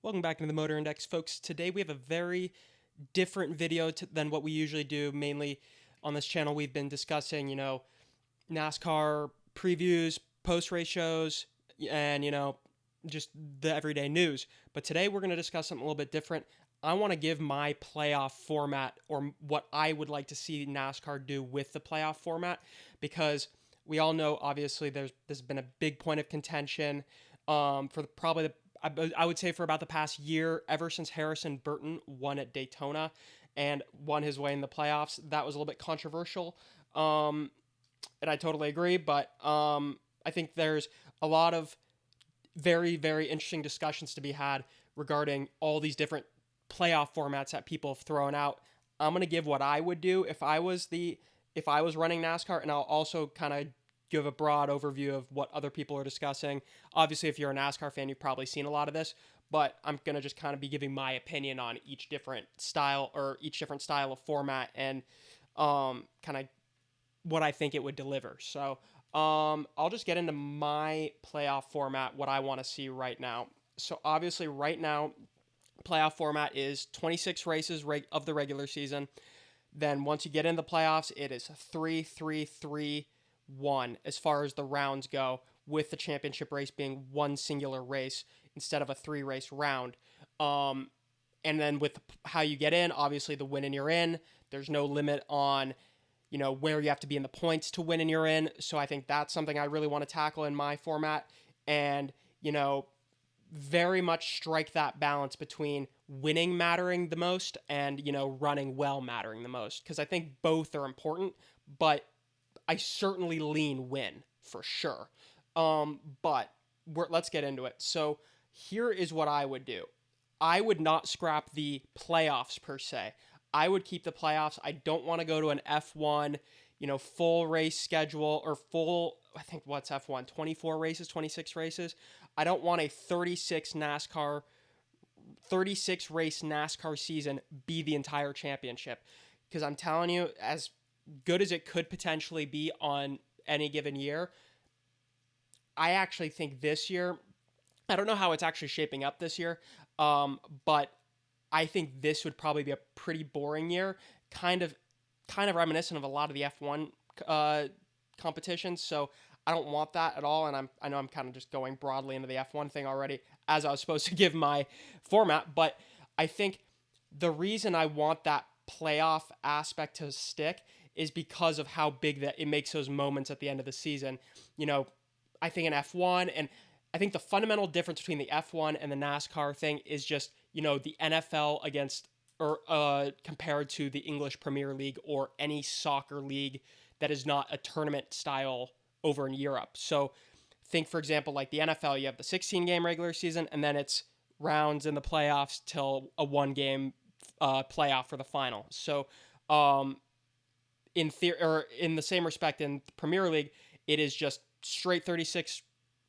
Welcome back into the Motor Index, folks. Today we have a very different video than what we usually do. Mainly on this channel, we've been discussing, NASCAR previews, post-race shows, and, just the everyday news. But today we're going to discuss something a little bit different. I want to give my playoff format, or what I would like to see NASCAR do with the playoff format, because we all know, obviously, this has been a big point of contention probably I would say for about the past year, ever since Harrison Burton won at Daytona and won his way in the playoffs. That was a little bit controversial, and I totally agree. But I think there's a lot of very, very interesting discussions to be had regarding all these different playoff formats that people have thrown out. I'm gonna give what I would do if I was running NASCAR, and I'll also kind of give a broad overview of what other people are discussing. Obviously, if you're a NASCAR fan, you've probably seen a lot of this, but I'm going to just kind of be giving my opinion on each different style of format and kind of what I think it would deliver. So I'll just get into my playoff format, what I want to see right now. So obviously, right now, playoff format is 26 races of the regular season. Then once you get into the playoffs, it is 3-3-3-1 as far as the rounds go, with the championship race being one singular race instead of a three-race round. And then with how you get in, obviously the win and you're in. There's no limit on where you have to be in the points to win and you're in. So I think that's something I really want to tackle in my format, and very much strike that balance between winning mattering the most and running well mattering the most, because I think both are important, but I certainly lean win for sure. But let's get into it. So here is what I would do. I would not scrap the playoffs per se. I would keep the playoffs. I don't want to go to an F1, full race schedule, or full, I think what's F1, 24 races, 26 races. I don't want a 36 race NASCAR season be the entire championship, because I'm telling you, as good as it could potentially be on any given year, I actually think this year, I don't know how it's actually shaping up this year, but I think this would probably be a pretty boring year, kind of reminiscent of a lot of the F1 competitions. So I don't want that at all, and I know I'm kind of just going broadly into the F1 thing already, as I was supposed to give my format, but I think the reason I want that playoff aspect to stick is because of how big that it makes those moments at the end of the season. I think in F1, and I think the fundamental difference between the F1 and the NASCAR thing is just, the NFL against, or compared to the English Premier League or any soccer league that is not a tournament style over in Europe. So think, for example, like the NFL, you have the 16-game regular season, and then it's rounds in the playoffs till a one-game playoff for the final. So in the same respect, in the Premier League, it is just straight 36,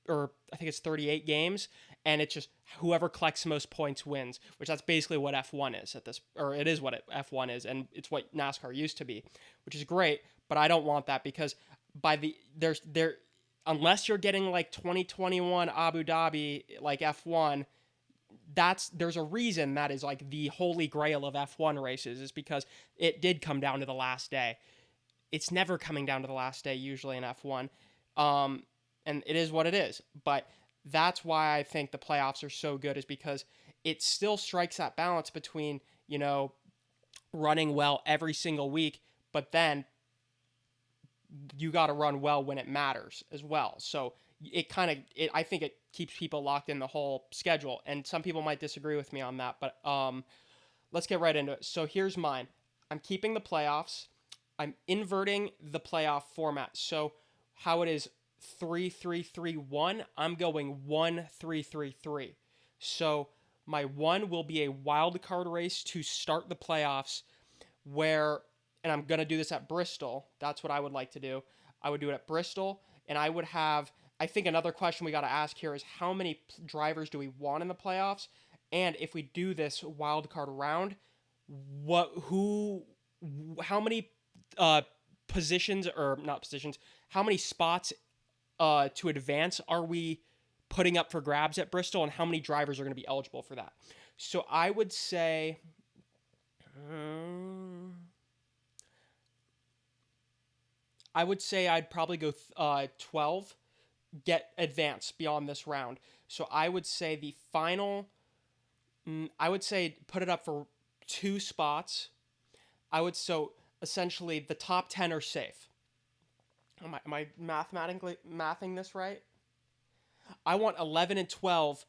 or I think it's 38 games, and it's just whoever collects the most points wins, which that's basically what F1 is or it is what F1 is, and it's what NASCAR used to be, which is great, but I don't want that, because unless you're getting like 2021 Abu Dhabi like F1, there's a reason that is like the holy grail of F1 races, is because it did come down to the last day. It's never coming down to the last day usually in F1. And it is what it is. But that's why I think the playoffs are so good, is because it still strikes that balance between, running well every single week, but then you got to run well when it matters as well. So I think it keeps people locked in the whole schedule. And some people might disagree with me on that, but let's get right into it. So here's mine. I'm keeping the playoffs. I'm inverting the playoff format. So how it is 3-3-3-1, I'm going 1-3-3-3. So my one will be a wild card race to start the playoffs, and I'm going to do this at Bristol. That's what I would like to do. I would do it at Bristol, and I think another question we got to ask here is, how many drivers do we want in the playoffs? And if we do this wild card round, how many positions, or not positions, how many spots to advance are we putting up for grabs at Bristol and how many drivers are going to be eligible for that. So um, I would say I'd probably go 12, get advanced beyond this round. So I would say the final, I would say put it up for 2 spots. I would so essentially the top 10 are safe. Am I mathematically mathing this right? I want 11 and 12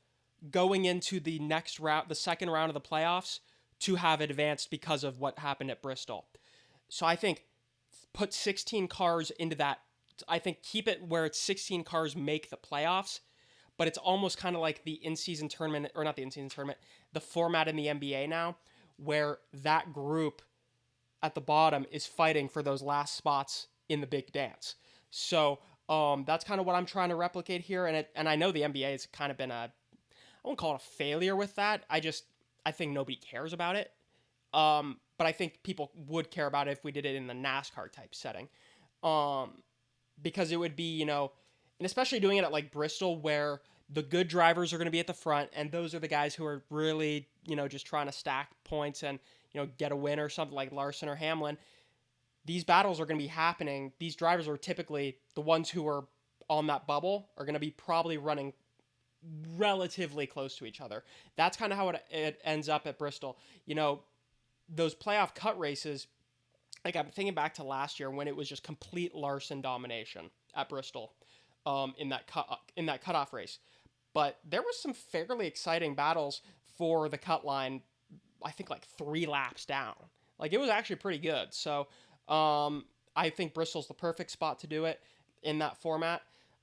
going into the next round, the second round of the playoffs, to have advanced because of what happened at Bristol. So I think put 16 cars into that. I think keep it where it's 16 cars make the playoffs, but it's almost kind of like the in-season tournament, or not the in-season tournament, the format in the NBA now, where that group at the bottom is fighting for those last spots in the big dance. So that's kind of what I'm trying to replicate here, and I know the NBA has kind of been I won't call it a failure with that. I think nobody cares about it. But I think people would care about it if we did it in the NASCAR type setting, because it would be, and especially doing it at like Bristol where the good drivers are going to be at the front, and those are the guys who are really, just trying to stack points and get a win or something like Larson or Hamlin. These battles are going to be happening. These drivers are typically the ones who are on that bubble are going to be probably running relatively close to each other. That's kind of how it ends up at Bristol. Those playoff cut races, like I'm thinking back to last year when it was just complete Larson domination at Bristol, in that cutoff race. But there was some fairly exciting battles for the cut line. I think like 3 laps down. Like it was actually pretty good. So I think Bristol's the perfect spot to do it in that format.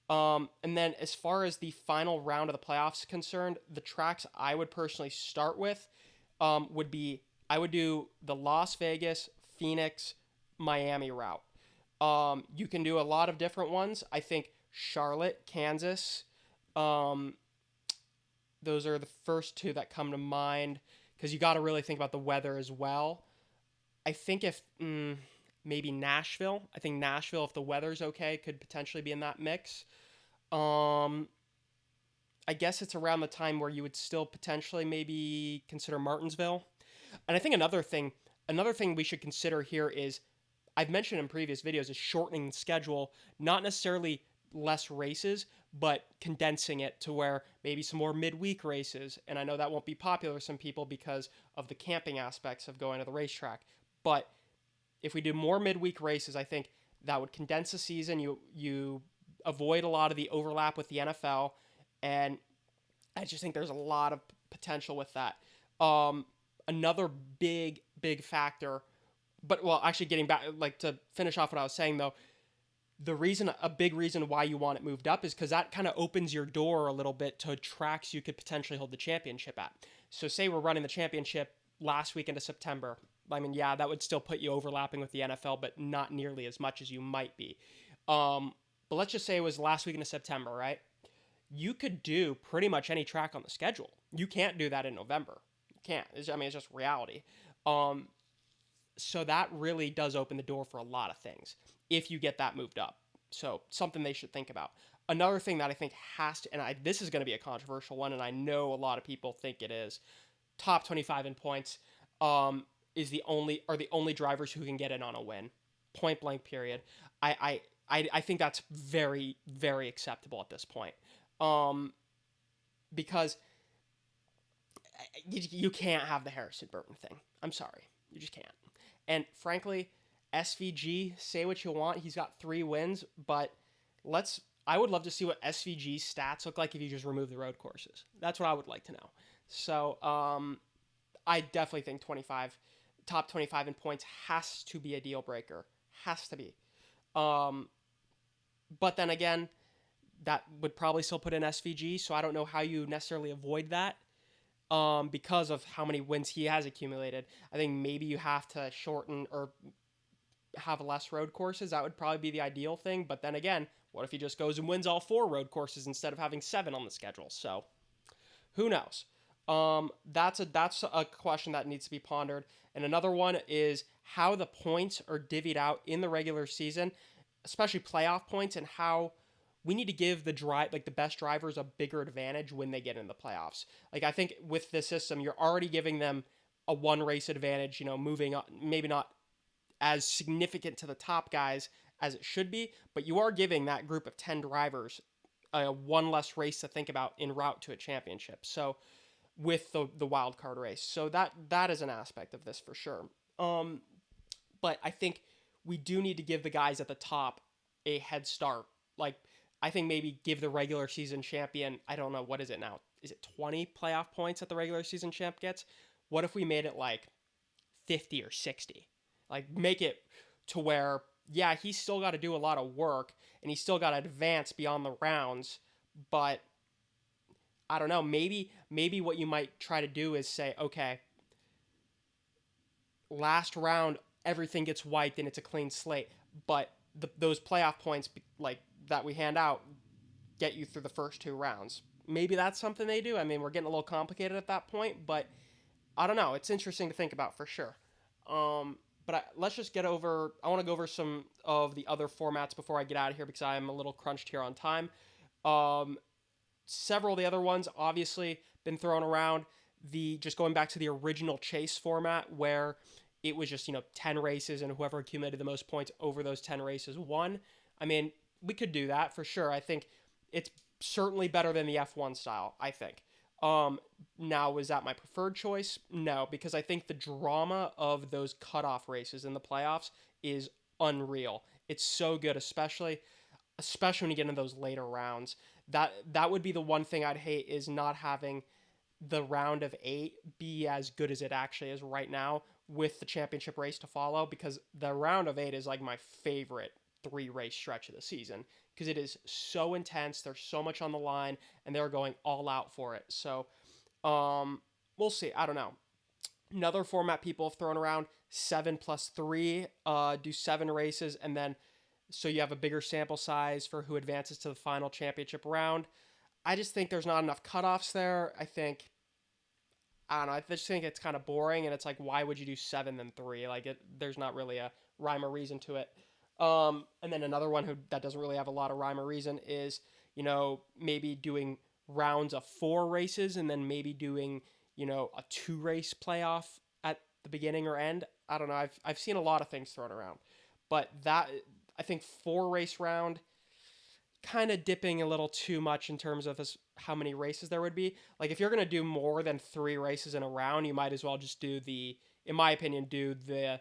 And then as far as the final round of the playoffs concerned, the tracks I would personally start with would be I would do the Las Vegas, Phoenix, Miami route. You can do a lot of different ones. I think Charlotte, Kansas, those are the first two that come to mind because you got to really think about the weather as well. I think if maybe Nashville, if the weather's okay, could potentially be in that mix. I guess it's around the time where you would still potentially maybe consider Martinsville. And I think another thing we should consider here is I've mentioned in previous videos is shortening the schedule, not necessarily less races, but condensing it to where maybe some more midweek races. And I know that won't be popular with some people because of the camping aspects of going to the racetrack. But if we do more midweek races, I think that would condense the season. You avoid a lot of the overlap with the NFL, and I just think there's a lot of potential with that. Another big factor, but well, actually getting back, like to finish off what I was saying though, a big reason why you want it moved up is because that kind of opens your door a little bit to tracks you could potentially hold the championship at. So say we're running the championship last week into September. I mean, yeah, that would still put you overlapping with the NFL, but not nearly as much as you might be. But let's just say it was last week into September, right? You could do pretty much any track on the schedule. You can't do that in November. You can't. It's just reality. So that really does open the door for a lot of things if you get that moved up. So something they should think about. Another thing that I think has to, and this is going to be a controversial one, and I know a lot of people think it is, top 25 in points are the only drivers who can get in on a win. Point blank period. I think that's very, very acceptable at this point. Because you can't have the Harrison Burton thing. I'm sorry. You just can't. And frankly, SVG, say what you want. He's got 3 wins, but I would love to see what SVG's stats look like if you just remove the road courses. That's what I would like to know. So I definitely think top 25 in points has to be a deal breaker. Has to be. But then again, that would probably still put in SVG, so I don't know how you necessarily avoid that because of how many wins he has accumulated. I think maybe you have to shorten or have less road courses. That would probably be the ideal thing. But then again, what if he just goes and wins all 4 road courses instead of having 7 on the schedule? So who knows? That's a question that needs to be pondered. And another one is how the points are divvied out in the regular season, especially playoff points, and how we need to give the best drivers a bigger advantage when they get in the playoffs. Like I think with this system, you're already giving them a one race advantage, moving on, maybe not as significant to the top guys as it should be, but you are giving that group of 10 drivers one less race to think about en route to a championship. So with the wild card race, so that is an aspect of this for sure. Um, but I think we do need to give the guys at the top a head start. Like I think maybe give the regular season champion, I don't know, what is it now? Is it 20 playoff points that the regular season champ gets? What if we made it like 50 or 60? Like make it to where yeah, he's still got to do a lot of work and he's still got to advance beyond the rounds, but I don't know, maybe what you might try to do is say, okay, last round everything gets wiped and it's a clean slate, but those playoff points like that we hand out get you through the first two rounds. Maybe that's something they do. I mean, we're getting a little complicated at that point, but I don't know. It's interesting to think about for sure. Let's just get over. I want to go over some of the other formats before I get out of here because I'm a little crunched here on time. Um, Several of the other ones obviously been thrown around. The just going back to the original chase format where it was just 10 races and whoever accumulated the most points over those 10 races won. I mean, we could do that for sure. I think it's certainly better than the F1 style, I think. Now, is that my preferred choice? No, because I think the drama of those cutoff races in the playoffs is unreal. It's so good, especially when you get into those later rounds. That would be the one thing I'd hate is not having the round of 8 be as good as it actually is right now with the championship race to follow, because the round of 8 is like my favorite 3 race stretch of the season because it is so intense. There's so much on the line and they're going all out for it. So we'll see. I don't know. Another format people have thrown around 7+3, do 7 races, and then so you have a bigger sample size for who advances to the final championship round. I just think there's not enough cutoffs there. I don't know. I just think it's kind of boring, and it's like, why would you do 7 than 3? Like, there's not really a rhyme or reason to it. And then another one that doesn't really have a lot of rhyme or reason is, maybe doing rounds of 4 races, and then maybe doing, a 2 race playoff at the beginning or end. I don't know. I've seen a lot of things thrown around, but I think 4 race round kind of dipping a little too much in terms of how many races there would be. Like if you're going to do more than 3 races in a round, you might as well just in my opinion, do the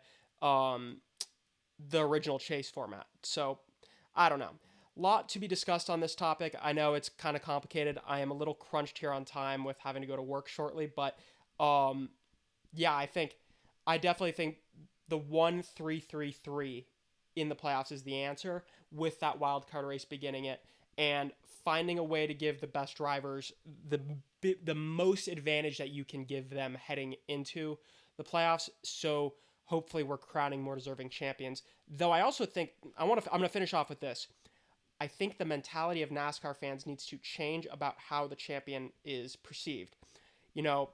original chase format. So I don't know. Lot to be discussed on this topic. I know it's kind of complicated. I am a little crunched here on time with having to go to work shortly, but um, yeah, I definitely think the 1-3-3-3 in the playoffs is the answer with that wild card race beginning it and finding a way to give the best drivers the most advantage that you can give them heading into the playoffs. So hopefully we're crowning more deserving champions. Though I also think I'm going to finish off with this. I think the mentality of NASCAR fans needs to change about how the champion is perceived. You know,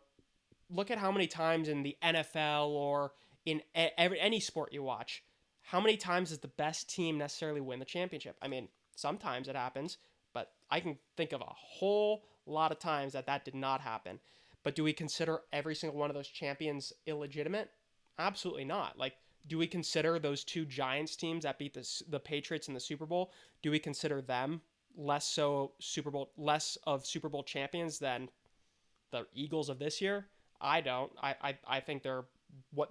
look at how many times in the NFL or in any sport you watch, how many times does the best team necessarily win the championship? I mean, sometimes it happens, but I can think of a whole lot of times that did not happen. But do we consider every single one of those champions illegitimate? Absolutely not. Like, do we consider those two Giants teams that beat the Patriots in the Super Bowl? Do we consider them less of Super Bowl champions than the Eagles of this year? I don't. I think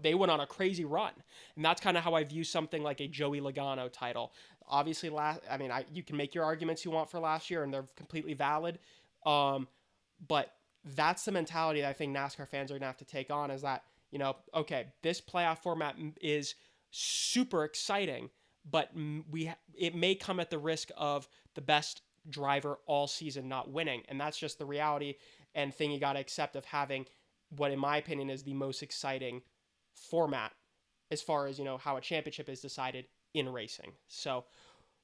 they went on a crazy run, and that's kind of how I view something like a Joey Logano title. Obviously, you can make your arguments you want for last year, and they're completely valid. But that's the mentality that I think NASCAR fans are gonna have to take on. Is that okay, this playoff format is super exciting, but it may come at the risk of the best driver all season not winning, and that's just the reality and thing you got to accept of having what in my opinion is the most exciting format as far as how a championship is decided in racing. So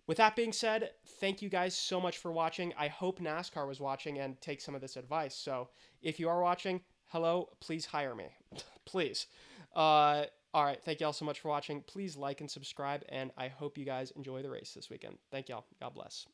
with that being said, thank you guys so much for watching. I hope NASCAR was watching and take some of this advice. So if you are watching, hello, please hire me. Please. All right, thank you all so much for watching. Please like and subscribe, and I hope you guys enjoy the race this weekend. Thank y'all. God bless.